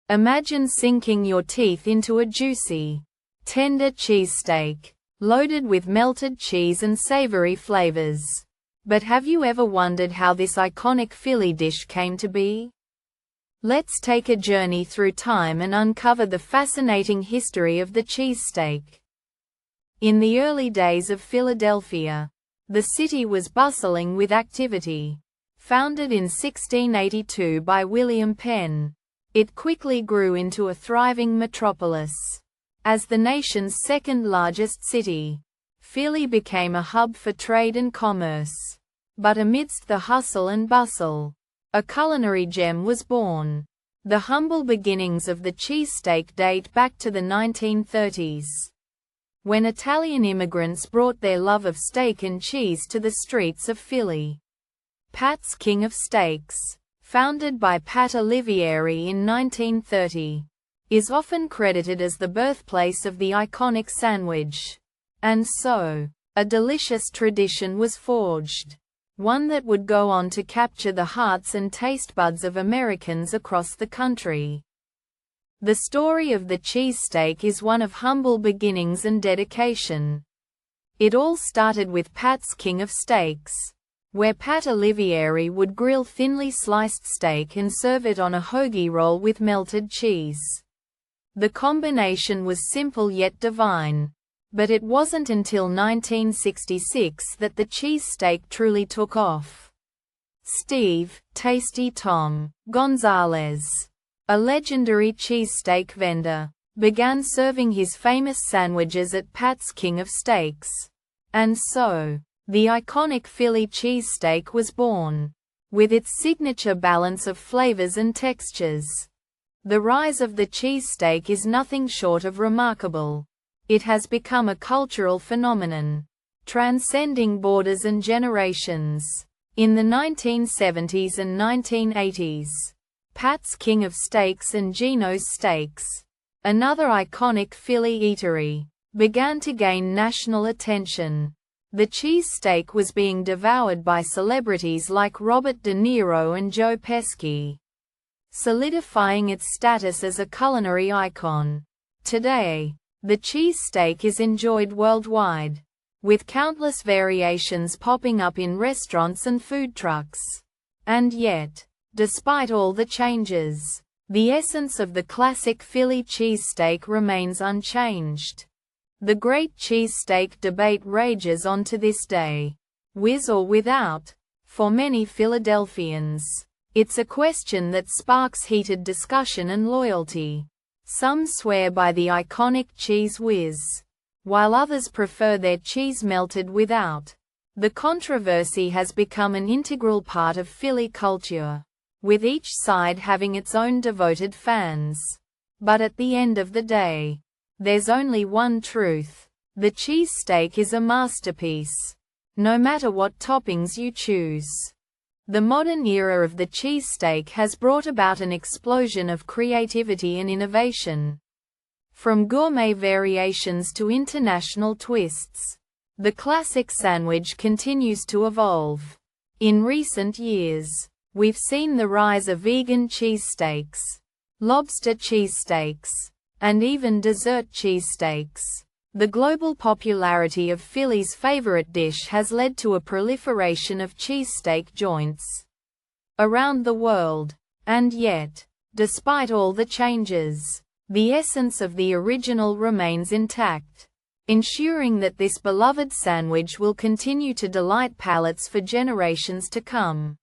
Imagine sinking your teeth into a juicy, tender cheesesteak, loaded with melted cheese and savory flavors. But have you ever wondered how this iconic Philly dish came to be? Let's take a journey through time and uncover the fascinating history of the cheesesteak. In the early days of Philadelphia, the city was bustling with activity. Founded in 1682 by William Penn, it quickly grew into a thriving metropolis. As the nation's second-largest city, Philly became a hub for trade and commerce. But amidst the hustle and bustle, a culinary gem was born. The humble beginnings of the cheesesteak date back to the 1930s, when Italian immigrants brought their love of steak and cheese to the streets of Philly. Pat's King of Steaks, founded by Pat Olivieri in 1930, is often credited as the birthplace of the iconic sandwich. And so, a delicious tradition was forged, one that would go on to capture the hearts and taste buds of Americans across the country. The story of the cheesesteak is one of humble beginnings and dedication. It all started with Pat's King of Steaks, where Pat Olivieri would grill thinly sliced steak and serve it on a hoagie roll with melted cheese. The combination was simple yet divine. But it wasn't until 1966 that the cheesesteak truly took off. Steve "Tasty Tom" Gonzalez, a legendary cheesesteak vendor, began serving his famous sandwiches at Pat's King of Steaks. And so, the iconic Philly cheesesteak was born, with its signature balance of flavors and textures. The rise of the cheesesteak is nothing short of remarkable. It has become a cultural phenomenon, transcending borders and generations. In the 1970s and 1980s, Pat's King of Steaks and Geno's Steaks, another iconic Philly eatery, began to gain national attention. The cheesesteak was being devoured by celebrities like Robert De Niro and Joe Pesci, solidifying its status as a culinary icon. Today, the cheesesteak is enjoyed worldwide, with countless variations popping up in restaurants and food trucks. And yet, despite all the changes, the essence of the classic Philly cheesesteak remains unchanged. The great cheesesteak debate rages on to this day. With or without? For many Philadelphians, it's a question that sparks heated discussion and loyalty. Some swear by the iconic cheese whiz, while others prefer their cheese melted without. The controversy has become an integral part of Philly culture, with each side having its own devoted fans. But at the end of the day, there's only one truth: the cheesesteak is a masterpiece, no matter what toppings you choose. The modern era of the cheesesteak has brought about an explosion of creativity and innovation. From gourmet variations to international twists, the classic sandwich continues to evolve. In recent years, we've seen the rise of vegan cheesesteaks, lobster cheesesteaks, and even dessert cheesesteaks. The global popularity of Philly's favorite dish has led to a proliferation of cheesesteak joints around the world. And yet, despite all the changes, the essence of the original remains intact, ensuring that this beloved sandwich will continue to delight palates for generations to come.